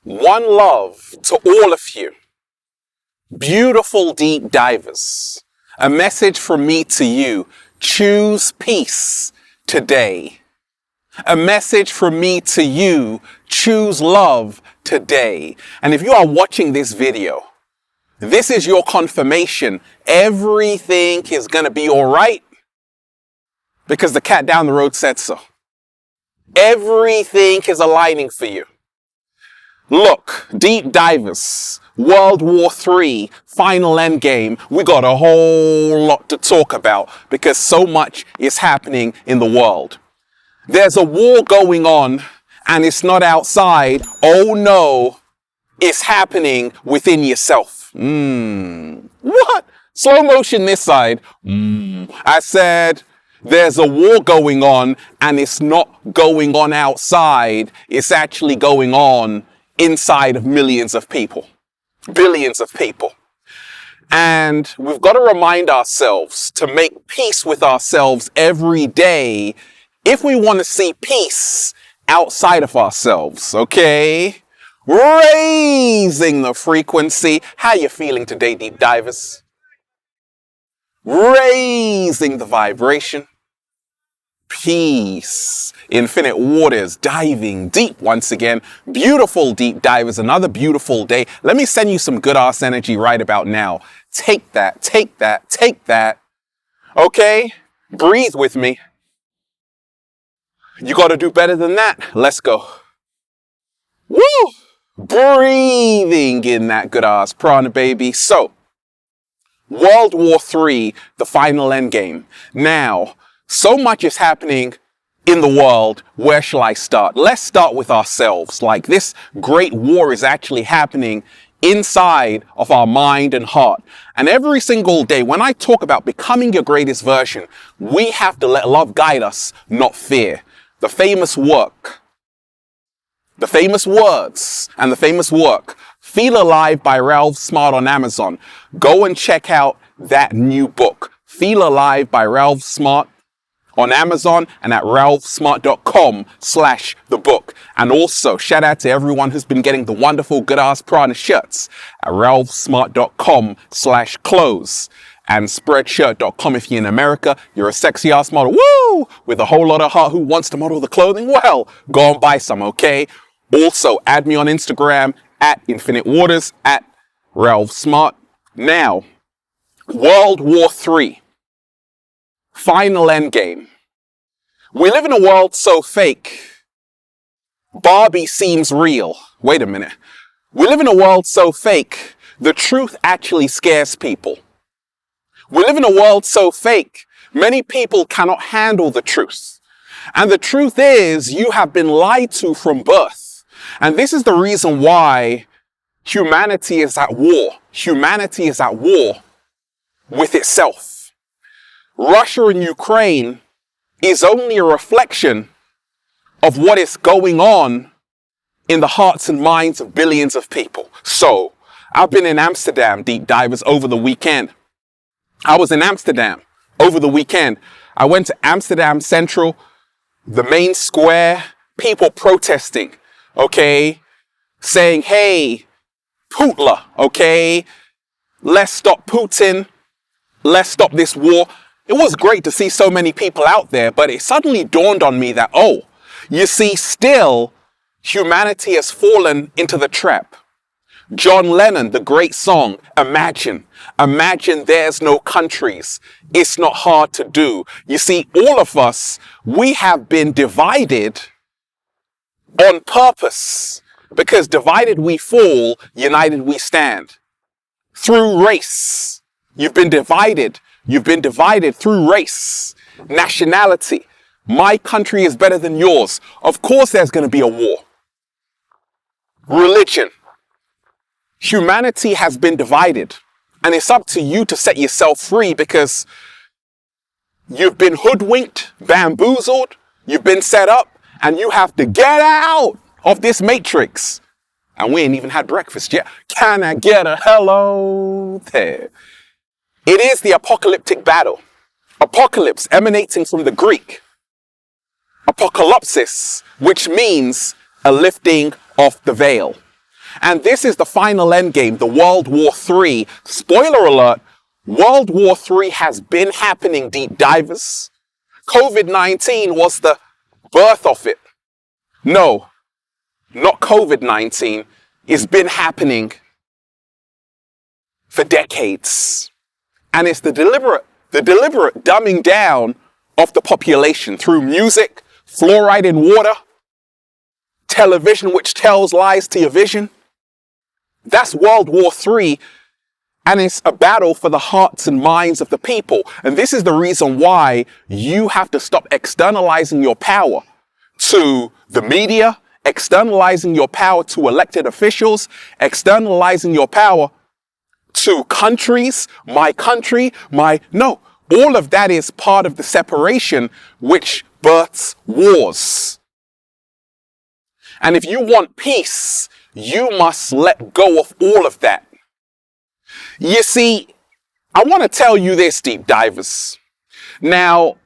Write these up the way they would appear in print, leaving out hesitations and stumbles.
One love to all of you, beautiful deep divers. A message from me to you, choose peace today. A message from me to you, choose love today. And if you are watching this video, this is your confirmation. Everything is going to be all right because the cat down the road said so. Everything is aligning for you. Look, deep divers, World War III, final Endgame, we got a whole lot to talk about because so much is happening in the world. There's a war going on and it's not outside. Oh no, it's happening within yourself. What? Slow motion this side. I said, there's a war going on and it's not going on outside. It's actually going on inside of millions of people, billions of people. And we've got to remind ourselves to make peace with ourselves every day if we want to see peace outside of ourselves, okay? Raising the frequency. How you feeling today, deep divers? Raising the vibration. Peace. Infinite waters, diving deep once again. Beautiful deep divers, another beautiful day. Let me send you some good ass energy right about now. Take that, take that, take that. Okay? Breathe with me. You got to do better than that. Let's go. Woo! Breathing in that good ass prana, baby. So, World War III, the final Endgame. Now, so much is happening in the world. Where shall I start? Let's start with ourselves. Like, this great war is actually happening inside of our mind and heart. And every single day, when I talk about becoming your greatest version, we have to let love guide us, not fear. The famous work, the famous words, and the famous work, Feel Alive by Ralph Smart on Amazon. Go and check out that new book, Feel Alive by Ralph Smart, on Amazon and at ralphsmart.com/the book. And also shout out to everyone who's been getting the wonderful good ass prana shirts at ralphsmart.com/clothes and spreadshirt.com if you're in America. You're a sexy ass model, woo, with a whole lot of heart who wants to model the clothing. Well, go and buy some, okay? Also add me on Instagram at Infinite Waters at Ralph Smart. Now, World War III. Final Endgame. We live in a world so fake, Barbie seems real. Wait a minute. We live in a world so fake, the truth actually scares people. We live in a world so fake, many people cannot handle the truth. And the truth is, you have been lied to from birth. And this is the reason why humanity is at war. Humanity is at war with itself. Russia and Ukraine is only a reflection of what is going on in the hearts and minds of billions of people. So, I've been in Amsterdam, deep divers, over the weekend. I was in Amsterdam over the weekend. I went to Amsterdam Central, the main square, people protesting, okay, saying, hey, Putla, okay, let's stop Putin, let's stop this war. It was great to see so many people out there, but it suddenly dawned on me that, oh, you see, still, humanity has fallen into the trap. John Lennon, the great song, Imagine. Imagine there's no countries. It's not hard to do. You see, all of us, we have been divided on purpose. Because divided we fall, united we stand. Through race. You've been divided. You've been divided through race, nationality. My country is better than yours. Of course there's going to be a war. Religion. Humanity has been divided. And it's up to you to set yourself free, because you've been hoodwinked, bamboozled, you've been set up, and you have to get out of this matrix. And we ain't even had breakfast yet. Can I get a hello there? It is the apocalyptic battle. Apocalypse emanating from the Greek apocalypsis, which means a lifting of the veil. And this is the final endgame, the World War III. Spoiler alert, World War III has been happening, deep divers. COVID-19 was the birth of it. No, not COVID-19. It's been happening for decades. And it's the deliberate dumbing down of the population through music, fluoride in water, television which tells lies to your vision. That's World War III, and it's a battle for the hearts and minds of the people. And this is the reason why you have to stop externalizing your power to the media, externalizing your power to elected officials, externalizing your power to countries, my country, no. All of that is part of the separation which births wars. And if you want peace, you must let go of all of that. You see, I want to tell you this, deep divers. Now,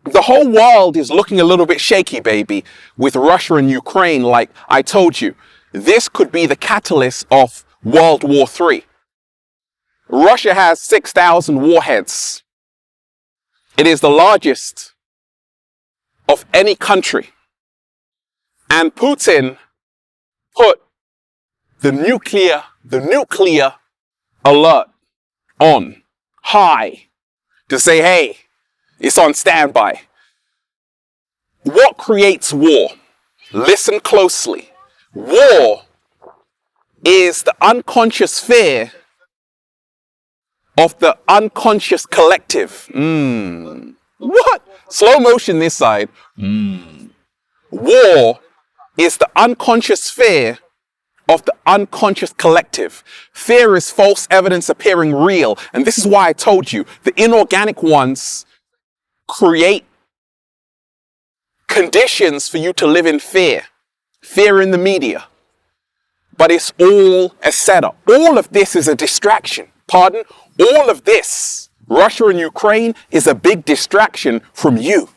the whole world is looking a little bit shaky, baby, with Russia and Ukraine. Like I told you, this could be the catalyst of World War III. Russia has 6,000 warheads. It is the largest of any country. And Putin put the nuclear alert on high to say, hey, it's on standby. What creates war? Listen closely. War is the unconscious fear of the unconscious collective. What? Slow motion this side. War is the unconscious fear of the unconscious collective. Fear is false evidence appearing real. And this is why I told you, the inorganic ones create conditions for you to live in fear. Fear in the media. But it's all a setup. All of this is a distraction. Pardon? All of this, Russia and Ukraine, is a big distraction from you.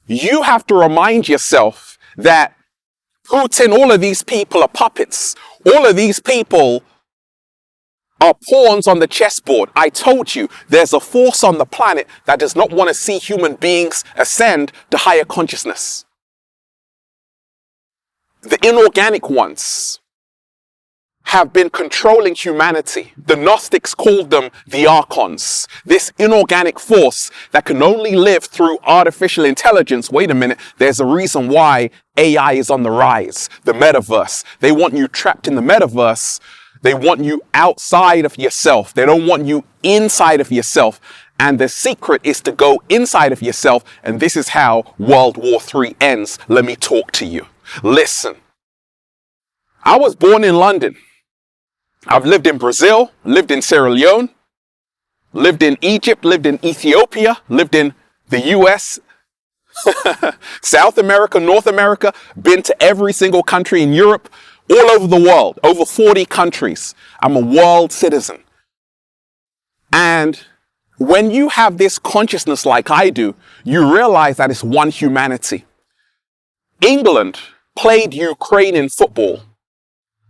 You have to remind yourself that Putin, all of these people are puppets. All of these people are pawns on the chessboard. I told you, there's a force on the planet that does not want to see human beings ascend to higher consciousness. The inorganic ones have been controlling humanity. The Gnostics called them the Archons. This inorganic force that can only live through artificial intelligence. Wait a minute, there's a reason why AI is on the rise. The metaverse. They want you trapped in the metaverse. They want you outside of yourself. They don't want you inside of yourself. And the secret is to go inside of yourself. And this is how World War III ends. Let me talk to you. Listen. I was born in London. I've lived in Brazil, lived in Sierra Leone, lived in Egypt, lived in Ethiopia, lived in the US, South America, North America, been to every single country in Europe, all over the world, over 40 countries. I'm a world citizen. And when you have this consciousness like I do, you realize that it's one humanity. England played Ukraine in football.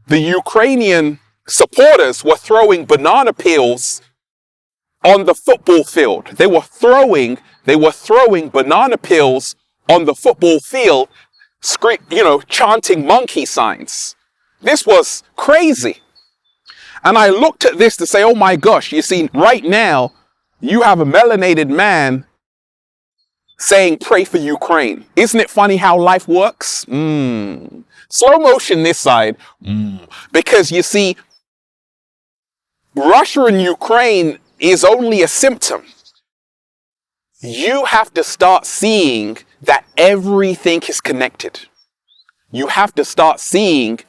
The Ukrainian supporters were throwing banana peels on the football field. They were throwing banana peels on the football field, chanting monkey signs. This was crazy. And I looked at this to say, oh my gosh, you see, right now, you have a melanated man saying, pray for Ukraine. Isn't it funny how life works? Slow motion this side. Because you see, Russia and Ukraine is only a symptom. You have to start seeing that everything is connected. You have to start seeing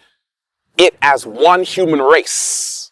it as one human race.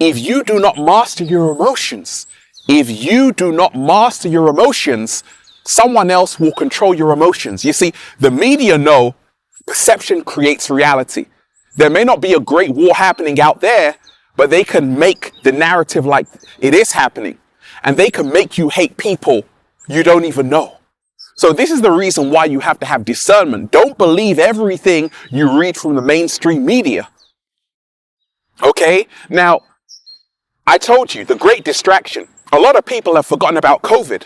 if you do not master your emotions, someone else will control your emotions. You see, the media know perception creates reality. There may not be a great war happening out there, but they can make the narrative like it is happening. And they can make you hate people you don't even know. So this is the reason why you have to have discernment. Don't believe everything you read from the mainstream media. Okay? Now, I told you, the great distraction. A lot of people have forgotten about COVID,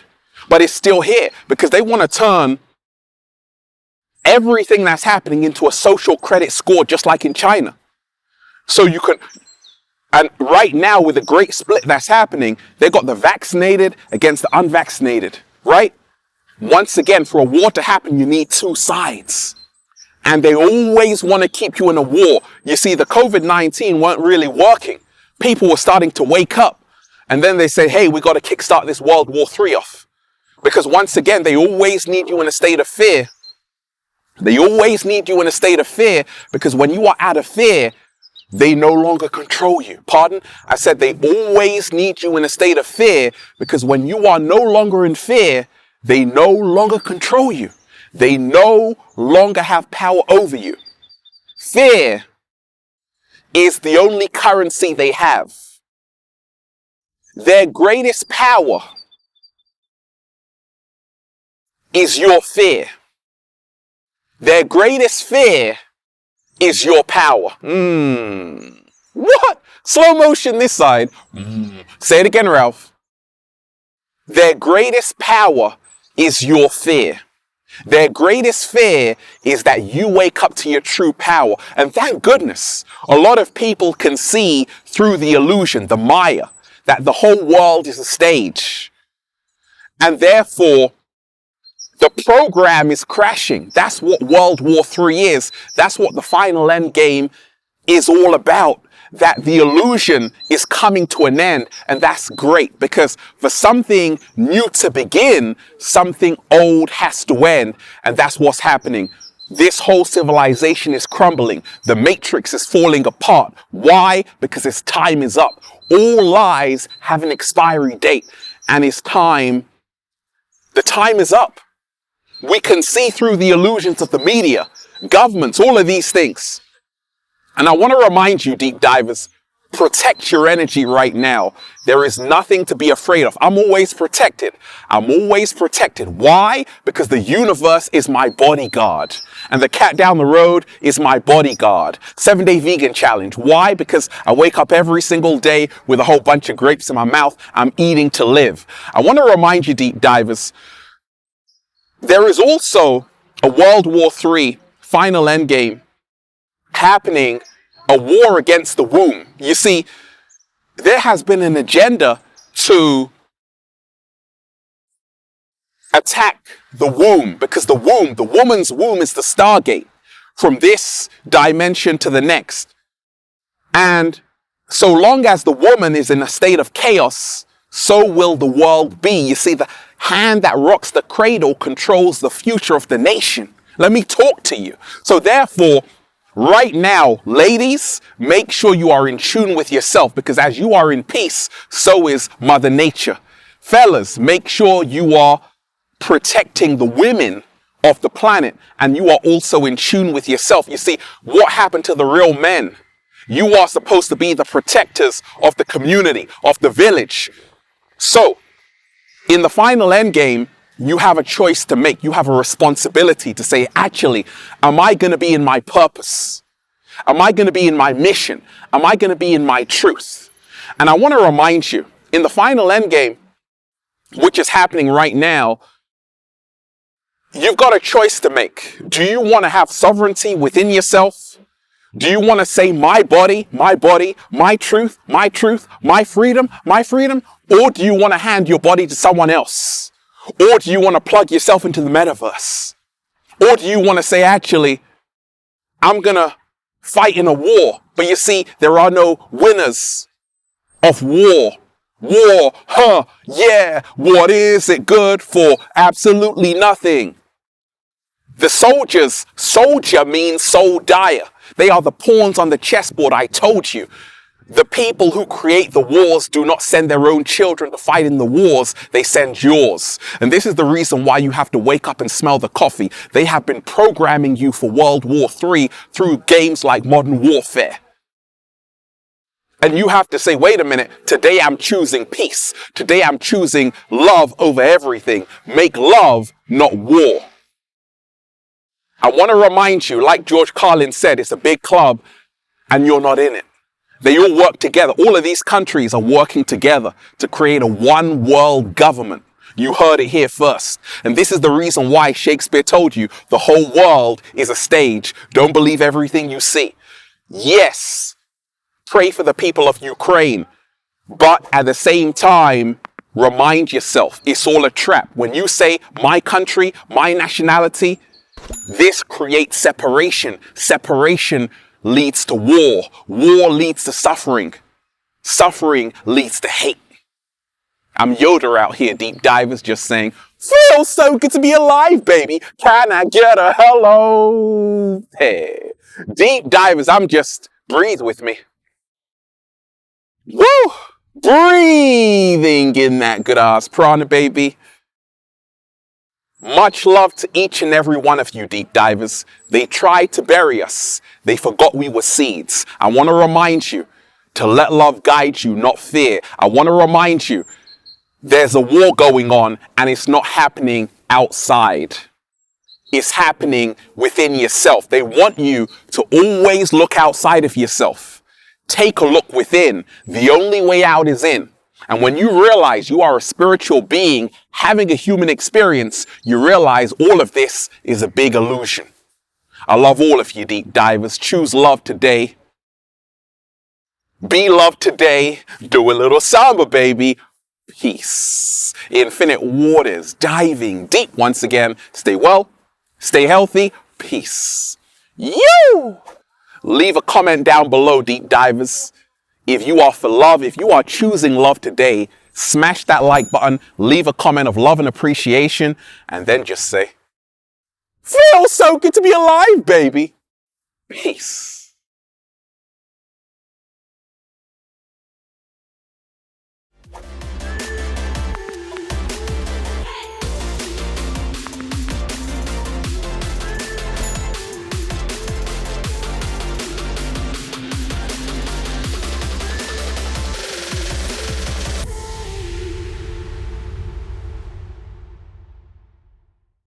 but it's still here because they want to turn everything that's happening into a social credit score, just like in China. So you can, and right now with the great split that's happening, they've got the vaccinated against the unvaccinated, right? Once again, for a war to happen, you need two sides. And they always want to keep you in a war. You see, the COVID-19 weren't really working. People were starting to wake up. And then they say, hey, we got to kickstart this World War III off. Because once again, they always need you in a state of fear. They always need you in a state of fear because when you are out of fear, they no longer control you. Pardon? I said they always need you in a state of fear because when you are no longer in fear, they no longer control you. They no longer have power over you. Fear is the only currency they have. Their greatest power is your fear. Their greatest fear is your power. What? Slow motion this side. Say it again, Ralph. Their greatest power is your fear. Their greatest fear is that you wake up to your true power. And thank goodness, a lot of people can see through the illusion, the Maya, that the whole world is a stage. And therefore, the program is crashing. That's what World War III is. That's what the final Endgame is all about. That the illusion is coming to an end. And that's great because for something new to begin, something old has to end. And that's what's happening. This whole civilization is crumbling. The matrix is falling apart. Why? Because its time is up. All lies have an expiry date. And it's time. The time is up. We can see through the illusions of the media, governments, all of these things. And I want to remind you, deep divers, protect your energy right now. There is nothing to be afraid of. I'm always protected. I'm always protected. Why? Because the universe is my bodyguard. And the cat down the road is my bodyguard. 7-day vegan challenge. Why? Because I wake up every single day with a whole bunch of grapes in my mouth. I'm eating to live. I want to remind you, deep divers, there is also a World War III final endgame happening, a war against the womb. You see, there has been an agenda to attack the womb because the woman's womb is the Stargate from this dimension to the next. And so long as the woman is in a state of chaos, so will the world be. You see, the hand that rocks the cradle controls the future of the nation. Let me talk to you. So therefore, right now, ladies, make sure you are in tune with yourself because as you are in peace, so is Mother Nature. Fellas, make sure you are protecting the women of the planet and you are also in tune with yourself. You see, what happened to the real men? You are supposed to be the protectors of the community, of the village. So, in the final endgame, you have a choice to make. You have a responsibility to say, actually, am I going to be in my purpose? Am I going to be in my mission? Am I going to be in my truth? And I want to remind you, in the final endgame, which is happening right now, you've got a choice to make. Do you want to have sovereignty within yourself? Do you want to say my body, my truth, my freedom? Or do you want to hand your body to someone else? Or do you want to plug yourself into the metaverse? Or do you want to say, actually, I'm going to fight in a war? But you see, there are no winners of war. War, yeah, what is it good for? Absolutely nothing. The soldier means soldier. They are the pawns on the chessboard, I told you. The people who create the wars do not send their own children to fight in the wars, they send yours. And this is the reason why you have to wake up and smell the coffee. They have been programming you for World War III through games like Modern Warfare. And you have to say, wait a minute, today I'm choosing peace. Today I'm choosing love over everything. Make love, not war. I want to remind you, like George Carlin said, it's a big club and you're not in it. They all work together. All of these countries are working together to create a one world government. You heard it here first. And this is the reason why Shakespeare told you the whole world is a stage. Don't believe everything you see. Yes, pray for the people of Ukraine. But at the same time, remind yourself, it's all a trap. When you say my country, my nationality, this creates separation. Separation leads to war. War leads to suffering. Suffering leads to hate. I'm Yoda out here, deep divers, just saying, feels so good to be alive, baby. Can I get a hello? Hey. Deep divers, breathe with me. Woo! Breathing in that good ass prana, baby. Much love to each and every one of you, deep divers. They tried to bury us. They forgot we were seeds. I want to remind you to let love guide you, not fear. I want to remind you there's a war going on and it's not happening outside. It's happening within yourself. They want you to always look outside of yourself. Take a look within. The only way out is in. And when you realize you are a spiritual being having a human experience, you realize all of this is a big illusion. I love all of you, deep divers. Choose love today. Be loved today. Do a little samba, baby. Peace. Infinite waters, diving deep once again. Stay well, stay healthy. Peace. You! Leave a comment down below, deep divers. If you are for love, if you are choosing love today, smash that like button, leave a comment of love and appreciation, and then just say, feels so good to be alive, baby. Peace.